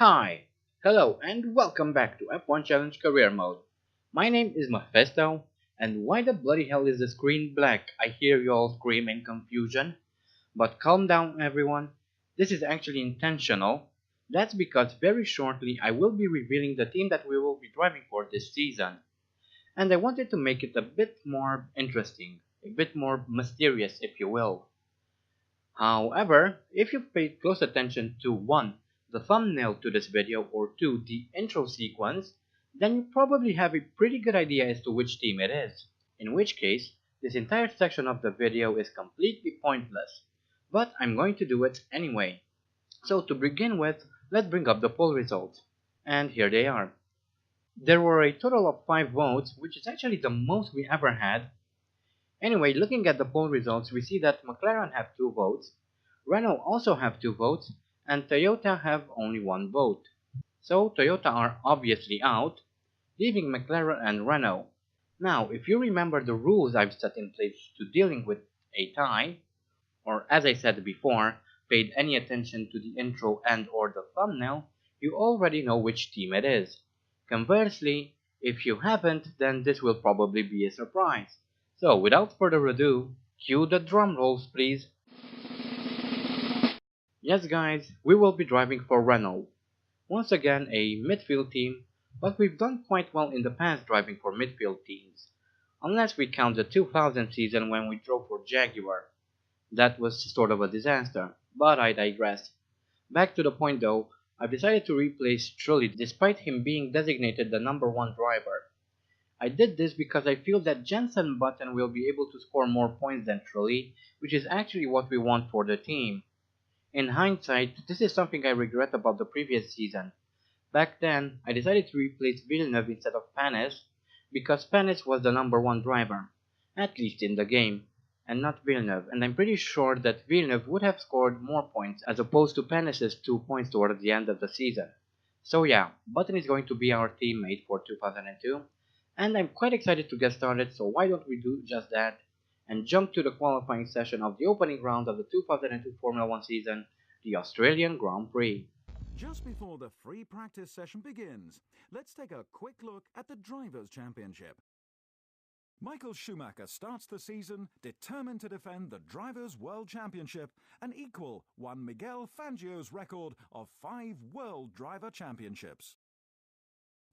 Hi, hello, and welcome back to F1 Challenge Career Mode. My name is Mephisto, and why the bloody hell is the screen black? I hear you all scream in confusion. But calm down, everyone. This is actually intentional. That's because very shortly I will be revealing the team that we will be driving for this season. And I wanted to make it a bit more interesting, a bit more mysterious, if you will. However, if you paid close attention to 1. The thumbnail to this video or 2. The intro sequence, then you probably have a pretty good idea as to which team it is. In which case, this entire section of the video is completely pointless. But I'm going to do it anyway. So to begin with, let's bring up the poll results. And here they are. There were a total of 5 votes, which is actually the most we ever had. Anyway, looking at the poll results, we see that McLaren have 2 votes, Renault also have 2 votes, and Toyota have only 1 vote. So Toyota are obviously out, leaving McLaren and Renault. Now, if you remember the rules I've set in place to dealing with a tie, or as I said before, paid any attention to the intro and or the thumbnail, you already know which team it is. Conversely, if you haven't, then this will probably be a surprise. So without further ado, cue the drum rolls please. Yes guys, we will be driving for Renault. Once again a midfield team, but we've done quite well in the past driving for midfield teams. Unless we count the 2000 season when we drove for Jaguar. That was sort of a disaster, but I digress. Back to the point though, I've decided to replace Trulli despite him being designated the number 1 driver. I did this because I feel that Jensen Button will be able to score more points than Trulli, which is actually what we want for the team. In hindsight, this is something I regret about the previous season. Back then, I decided to replace Villeneuve instead of Panis, because Panis was the number 1 driver, at least in the game, and not Villeneuve, and I'm pretty sure that Villeneuve would have scored more points as opposed to Panis's 2 points towards the end of the season. So yeah, Button is going to be our teammate for 2002, and I'm quite excited to get started, so why don't we do just that, and jump to the qualifying session of the opening round of the 2002 Formula 1 season, the Australian Grand Prix. Just before the free practice session begins, let's take a quick look at the Drivers' Championship. Michael Schumacher starts the season determined to defend the Drivers' World Championship and equal Juan Miguel Fangio's record of 5 World Driver Championships.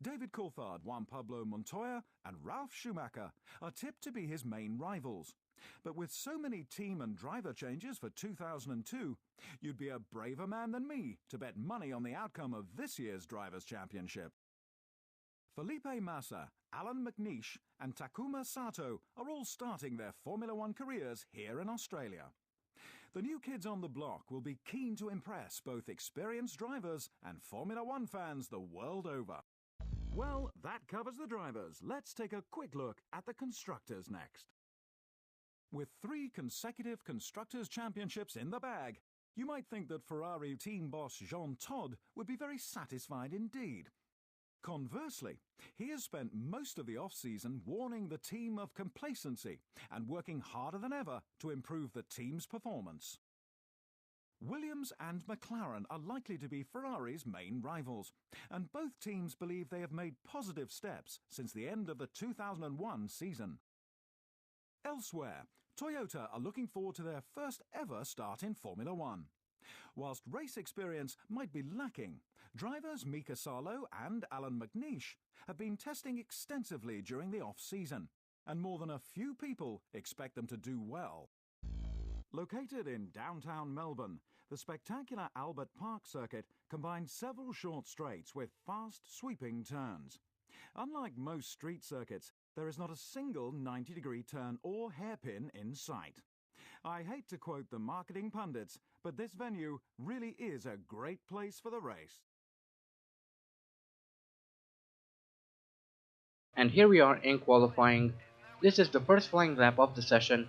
David Coulthard, Juan Pablo Montoya and Ralf Schumacher are tipped to be his main rivals. But with so many team and driver changes for 2002, you'd be a braver man than me to bet money on the outcome of this year's Drivers' Championship. Felipe Massa, Alan McNeish and Takuma Sato are all starting their Formula One careers here in Australia. The new kids on the block will be keen to impress both experienced drivers and Formula One fans the world over. Well, that covers the drivers. Let's take a quick look at the constructors next. With 3 consecutive Constructors' Championships in the bag, you might think that Ferrari team boss Jean Todt would be very satisfied indeed. Conversely, he has spent most of the off-season warning the team of complacency and working harder than ever to improve the team's performance. Williams and McLaren are likely to be Ferrari's main rivals, and both teams believe they have made positive steps since the end of the 2001 season. Elsewhere, Toyota are looking forward to their first ever start in Formula One. Whilst race experience might be lacking, drivers Mika Salo and Alan McNeish have been testing extensively during the off-season, and more than a few people expect them to do well. Located in downtown Melbourne, the spectacular Albert Park circuit combines several short straights with fast, sweeping turns. Unlike most street circuits, there is not a single 90-degree turn or hairpin in sight. I hate to quote the marketing pundits, but this venue really is a great place for the race. And here we are in qualifying. This is the first flying lap of the session.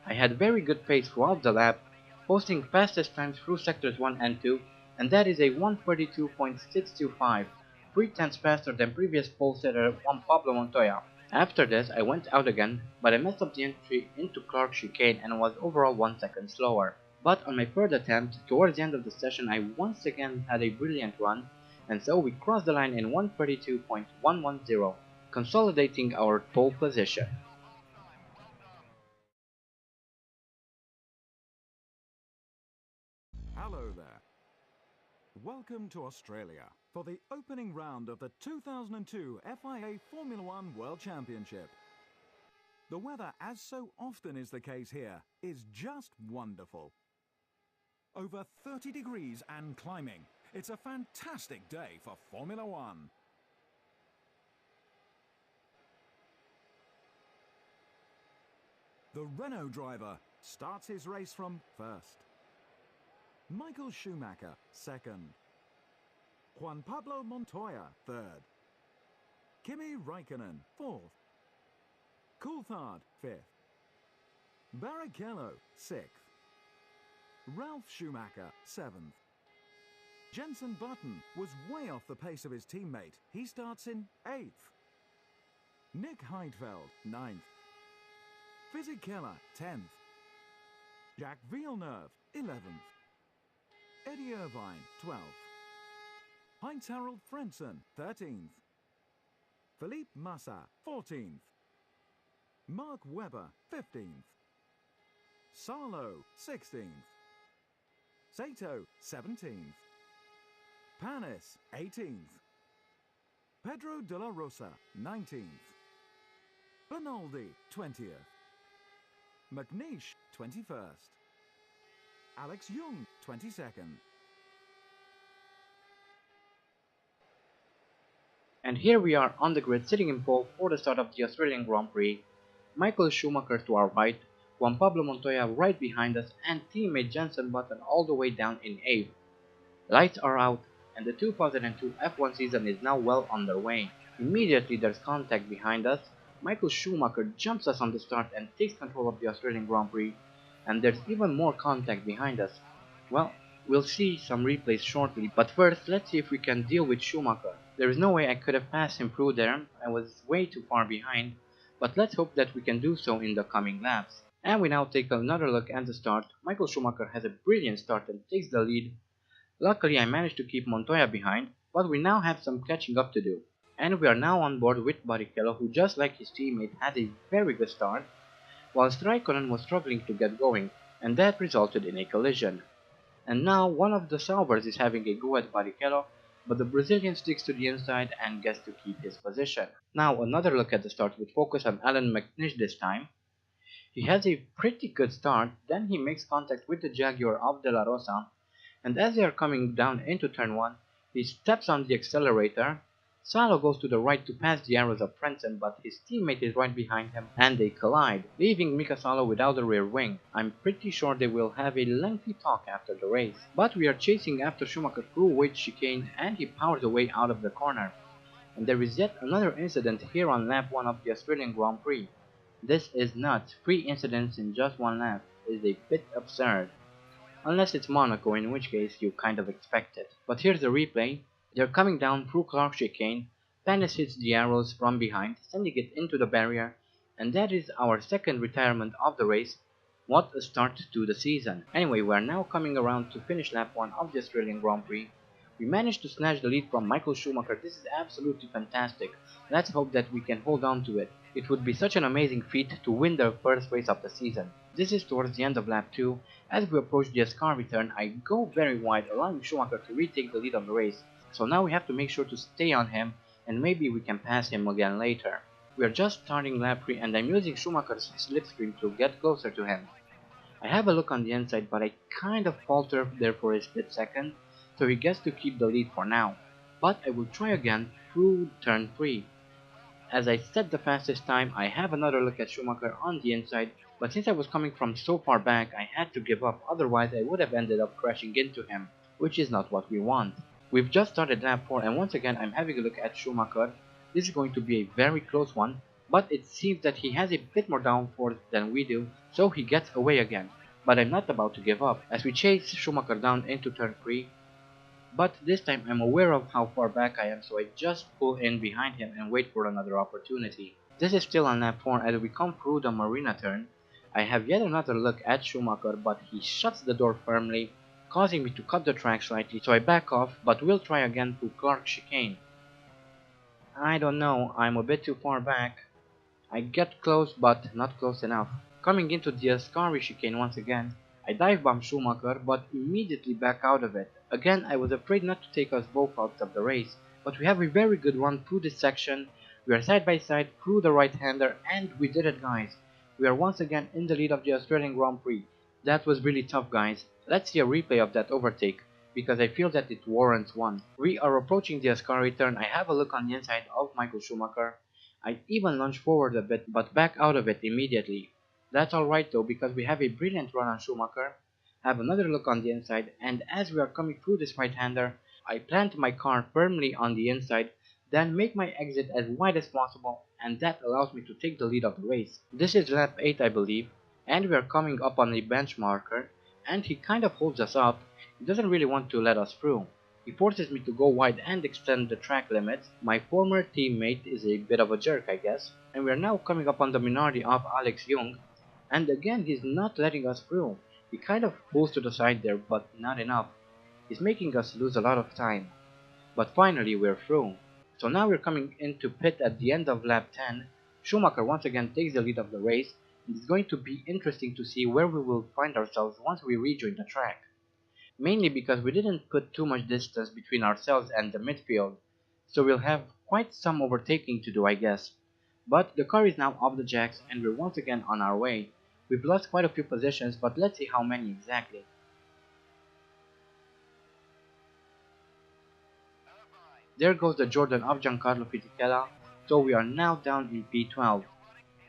I had very good pace throughout the lap, posting fastest times through sectors 1 and 2, and that is a 132.625, 3/10 faster than previous pole setter Juan Pablo Montoya. After this I went out again, but I messed up the entry into Clark chicane and was overall 1 second slower. But on my third attempt, towards the end of the session I once again had a brilliant run, and so we crossed the line in 1:32.110, consolidating our pole position. Hello there. Welcome to Australia for the opening round of the 2002 FIA Formula One World Championship. The weather, as so often is the case here, is just wonderful. Over 30 degrees and climbing. It's a fantastic day for Formula One. The Renault driver starts his race from first. Michael Schumacher, second. Juan Pablo Montoya, third. Kimi Raikkonen, fourth. Coulthard, fifth. Barrichello, sixth. Ralph Schumacher, seventh. Jenson Button was way off the pace of his teammate. He starts in eighth. Nick Heidfeld, ninth. Fisichella, 10th. Jacques Villeneuve, 11th. Eddie Irvine, 12th. Heinz-Harald Frentzen, 13th. Philippe Massa, 14th. Mark Webber, 15th. Sarlo, 16th. Sato, 17th. Panis, 18th. Pedro de la Rosa, 19th. Bernaldi, 20th. McNeish, 21st. Alex Young, 22nd. And here we are on the grid sitting in pole for the start of the Australian Grand Prix. Michael Schumacher to our right, Juan Pablo Montoya right behind us, and teammate Jenson Button all the way down in 8th. Lights are out, and the 2002 F1 season is now well underway. Immediately there's contact behind us. Michael Schumacher jumps us on the start and takes control of the Australian Grand Prix, and there's even more contact behind us. Well, we'll see some replays shortly, but first let's see if we can deal with Schumacher. There is no way I could have passed him through there, I was way too far behind, but let's hope that we can do so in the coming laps. And we now take another look at the start. Michael Schumacher has a brilliant start and takes the lead. Luckily I managed to keep Montoya behind, but we now have some catching up to do. And we are now on board with Barrichello, who just like his teammate had a very good start, whilst Raikkonen was struggling to get going, and that resulted in a collision. And now one of the Saubers is having a go at Barrichello, but the Brazilian sticks to the inside and gets to keep his position. Now another look at the start with focus on Alan McNish this time. He has a pretty good start, then he makes contact with the Jaguar of De La Rosa, and as they are coming down into turn 1, he steps on the accelerator. Salo goes to the right to pass the arrows of Frentzen, but his teammate is right behind him and they collide, leaving Mika Salo without a rear wing. I'm pretty sure they will have a lengthy talk after the race. But we are chasing after Schumacher through which chicane and he powers away out of the corner. And there is yet another incident here on lap 1 of the Australian Grand Prix. This is nuts. 3 incidents in just 1 lap is a bit absurd. Unless it's Monaco, in which case you kind of expect it. But here's the replay. They're coming down through Clark chicane, Panis hits the arrows from behind, sending it into the barrier, and that is our second retirement of the race. What a start to the season. Anyway, we are now coming around to finish lap 1 of the Australian Grand Prix. We managed to snatch the lead from Michael Schumacher. This is absolutely fantastic. Let's hope that we can hold on to it. It would be such an amazing feat to win the first race of the season. This is towards the end of lap 2. As we approach the Ascari turn, I go very wide, allowing Schumacher to retake the lead on the race. So now we have to make sure to stay on him, and maybe we can pass him again later. We are just starting lap 3 and I'm using Schumacher's slipstream to get closer to him. I have a look on the inside, but I kind of falter there for a split second, so he gets to keep the lead for now. But I will try again through turn 3. As I set the fastest time, I have another look at Schumacher on the inside, but since I was coming from so far back, I had to give up, otherwise I would have ended up crashing into him, which is not what we want. We've just started lap 4 and once again I'm having a look at Schumacher. This is going to be a very close one, but it seems that he has a bit more downforce than we do, so he gets away again. But I'm not about to give up, as we chase Schumacher down into turn 3. But this time I'm aware of how far back I am, so I just pull in behind him and wait for another opportunity. This is still on lap 4 as we come through the Marina turn. I have yet another look at Schumacher, but he shuts the door firmly, causing me to cut the track slightly, so I back off, but will try again through Clark chicane. I don't know, I'm a bit too far back. I get close, but not close enough. Coming into the Ascari chicane once again, I dive bomb Schumacher, but immediately back out of it. Again, I was afraid not to take us both out of the race, but we have a very good run through this section. We are side by side through the right-hander, and we did it, guys. We are once again in the lead of the Australian Grand Prix. That was really tough, guys. Let's see a replay of that overtake, because I feel that it warrants one. We are approaching the Ascari turn. I have a look on the inside of Michael Schumacher. I even lunge forward a bit, but back out of it immediately. That's alright though, because we have a brilliant run on Schumacher. Have another look on the inside, and as we are coming through this right-hander, I plant my car firmly on the inside, then make my exit as wide as possible, and that allows me to take the lead of the race. This is lap 8, I believe, and we are coming up on a bench marker, and he kind of holds us up. He doesn't really want to let us through. He forces me to go wide and extend the track limits. My former teammate is a bit of a jerk, I guess, and we are now coming up on the minority of Alex Young, and again he's not letting us through. He kind of pulls to the side there, but not enough. He's making us lose a lot of time. But finally we're through. So now we're coming into pit at the end of lap 10. Schumacher once again takes the lead of the race, and it's going to be interesting to see where we will find ourselves once we rejoin the track. Mainly because we didn't put too much distance between ourselves and the midfield, so we'll have quite some overtaking to do, I guess. But the car is now off the jacks and we're once again on our way. We've lost quite a few positions, but let's see how many exactly. There goes the Jordan of Giancarlo Fisichella, so we are now down in P12.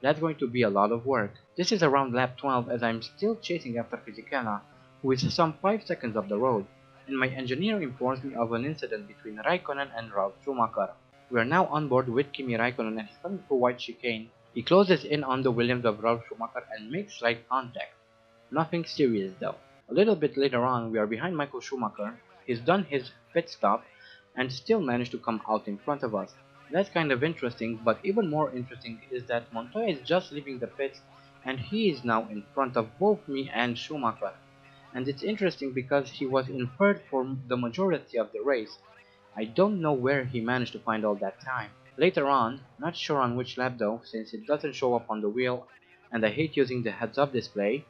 That's going to be a lot of work. This is around lap 12 as I'm still chasing after Fisichella, who is some 5 seconds off the road, and my engineer informs me of an incident between Raikkonen and Ralf Schumacher. We are now on board with Kimi Raikkonen and he's coming through white chicane. He closes in on the Williams of Ralf Schumacher and makes slight contact. Nothing serious though. A little bit later on, we are behind Michael Schumacher. He's done his pit stop and still managed to come out in front of us. That's kind of interesting, but even more interesting is that Montoya is just leaving the pits and he is now in front of both me and Schumacher. And it's interesting because he was in third for the majority of the race. I don't know where he managed to find all that time. Later on, not sure on which lap though, since it doesn't show up on the wheel and I hate using the heads-up display,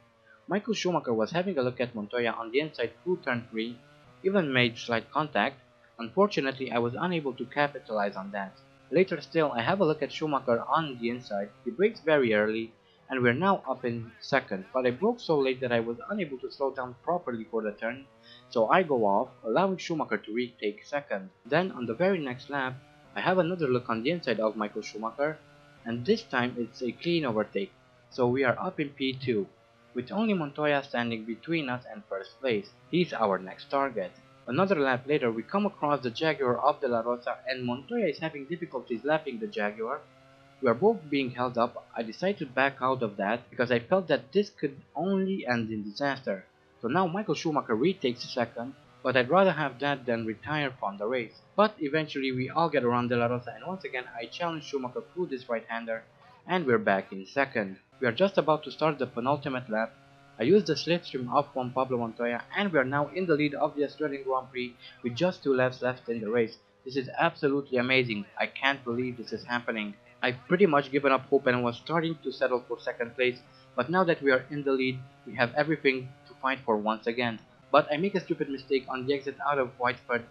Michael Schumacher was having a look at Montoya on the inside through turn 3, even made slight contact. Unfortunately, I was unable to capitalize on that. Later still, I have a look at Schumacher on the inside. He brakes very early, and we're now up in second, but I broke so late that I was unable to slow down properly for the turn, so I go off, allowing Schumacher to retake second. Then on the very next lap, I have another look on the inside of Michael Schumacher, and this time it's a clean overtake, so we are up in P2, with only Montoya standing between us and first place. He's our next target. Another lap later, we come across the Jaguar of De La Rosa, and Montoya is having difficulties lapping the Jaguar. We are both being held up. I decided to back out of that because I felt that this could only end in disaster. So now Michael Schumacher retakes second, but I'd rather have that than retire from the race. But eventually we all get around De La Rosa, and once again I challenge Schumacher through this right-hander, and we're back in second. We are just about to start the penultimate lap. I use the slipstream of Juan Pablo Montoya, and we are now in the lead of the Australian Grand Prix with just 2 laps left in the race. This is absolutely amazing. I can't believe this is happening. I've pretty much given up hope and was starting to settle for second place, but now that we are in the lead, we have everything to fight for once again. But I make a stupid mistake on the exit out of Whiteford,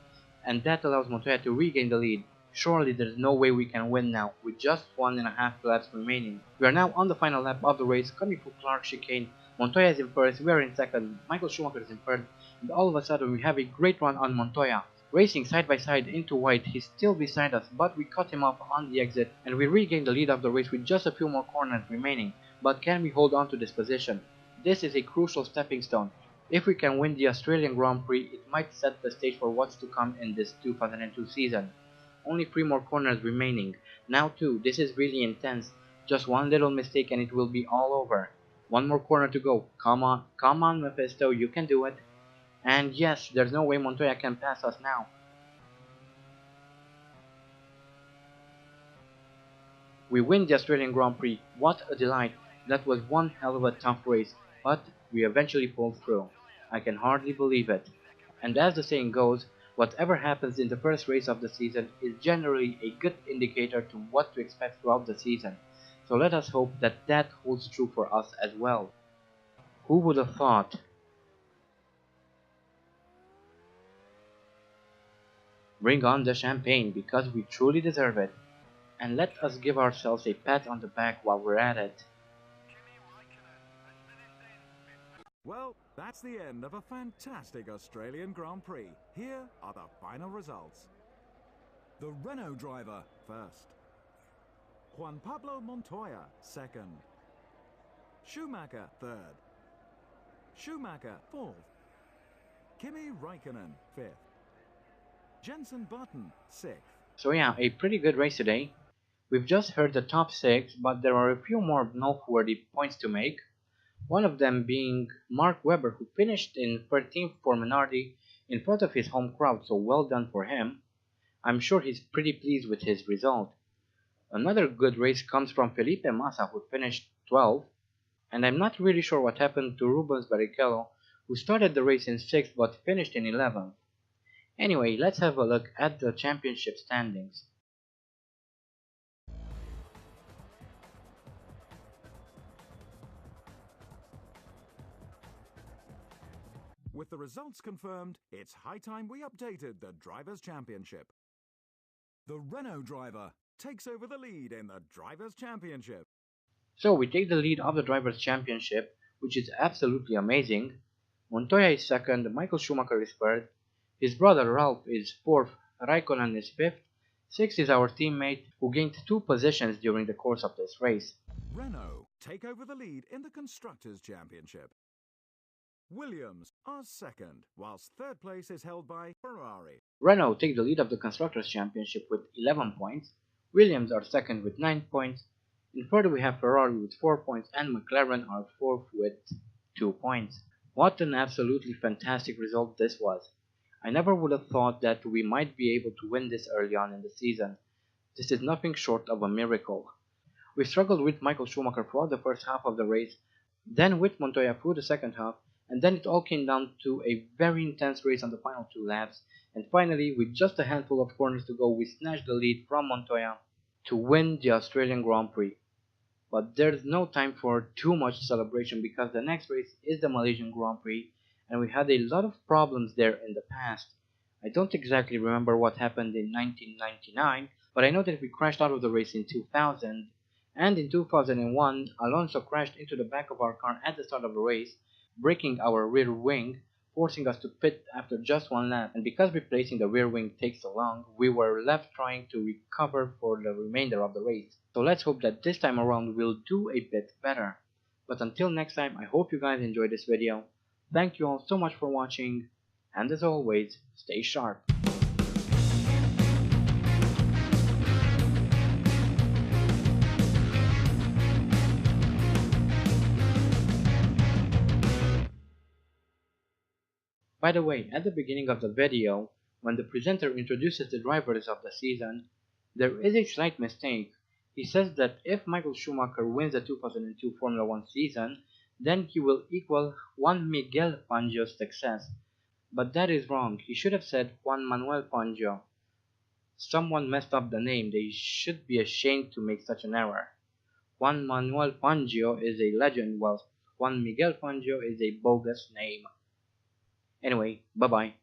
and that allows Montoya to regain the lead. Surely there's no way we can win now, with just 1.5 laps remaining. We are now on the final lap of the race, coming through Clark chicane. Montoya is in first, we are in second, Michael Schumacher is in third, and all of a sudden we have a great run on Montoya. Racing side by side into white, he's still beside us, but we cut him off on the exit, and we regain the lead of the race with just a few more corners remaining. But can we hold on to this position? This is a crucial stepping stone. If we can win the Australian Grand Prix, it might set the stage for what's to come in this 2002 season. Only 3 more corners remaining. Now too, this is really intense. Just one little mistake and it will be all over. 1 more corner to go. Come on Mephisto, you can do it. And yes, there's no way Montoya can pass us now. We win the Australian Grand Prix. What a delight. That was one hell of a tough race, but we eventually pulled through. I can hardly believe it. And as the saying goes, whatever happens in the first race of the season is generally a good indicator to what to expect throughout the season. So let us hope that that holds true for us as well. Who would have thought? Bring on the champagne because we truly deserve it. And let us give ourselves a pat on the back while we're at it. Well, that's the end of a fantastic Australian Grand Prix. Here are the final results. The Renault driver first. Juan Pablo Montoya second. Schumacher third. Schumacher fourth. Kimi Raikkonen fifth. Jenson Button sixth. So yeah, a pretty good race today. We've just heard the top 6, but there are a few more noteworthy points to make. One of them being Mark Webber, who finished in 13th for Minardi in front of his home crowd, so well done for him. I'm sure he's pretty pleased with his result. Another good race comes from Felipe Massa, who finished 12th, and I'm not really sure what happened to Rubens Barrichello, who started the race in 6th but finished in 11th. Anyway, let's have a look at the championship standings. With the results confirmed, it's high time we updated the Drivers' Championship. The Renault driver takes over the lead in the Drivers' Championship. So we take the lead of the Drivers' Championship, which is absolutely amazing. Montoya is second, Michael Schumacher is third, his brother Ralph is fourth, Raikkonen is fifth, sixth is our teammate who gained 2 positions during the course of this race. Renault take over the lead in the Constructors' Championship. Williams are second, whilst third place is held by Ferrari. Renault take the lead of the Constructors' Championship with 11 points, Williams are second with 9 points, in third we have Ferrari with 4 points and McLaren are fourth with 2 points. What an absolutely fantastic result this was. I never would have thought that we might be able to win this early on in the season. This is nothing short of a miracle. We struggled with Michael Schumacher throughout the first half of the race, then with Montoya through the second half, and then it all came down to a very intense race on the final 2 laps, and finally, with just a handful of corners to go, we snatched the lead from Montoya to win the Australian Grand Prix. But there's no time for too much celebration because the next race is the Malaysian Grand Prix, and we had a lot of problems there in the past. I don't exactly remember what happened in 1999, but I know that we crashed out of the race in 2000, and in 2001, Alonso crashed into the back of our car at the start of the race, breaking our rear wing, forcing us to pit after just 1 lap, and because replacing the rear wing takes so long, we were left trying to recover for the remainder of the race. So let's hope that this time around we'll do a bit better. But until next time, I hope you guys enjoyed this video. Thank you all so much for watching, and as always, stay sharp. By the way, at the beginning of the video, when the presenter introduces the drivers of the season, there is a slight mistake. He says that if Michael Schumacher wins the 2002 Formula 1 season, then he will equal Juan Miguel Fangio's success. But that is wrong. He should have said Juan Manuel Fangio. Someone messed up the name. They should be ashamed to make such an error. Juan Manuel Fangio is a legend, whilst Juan Miguel Fangio is a bogus name. Anyway, bye bye.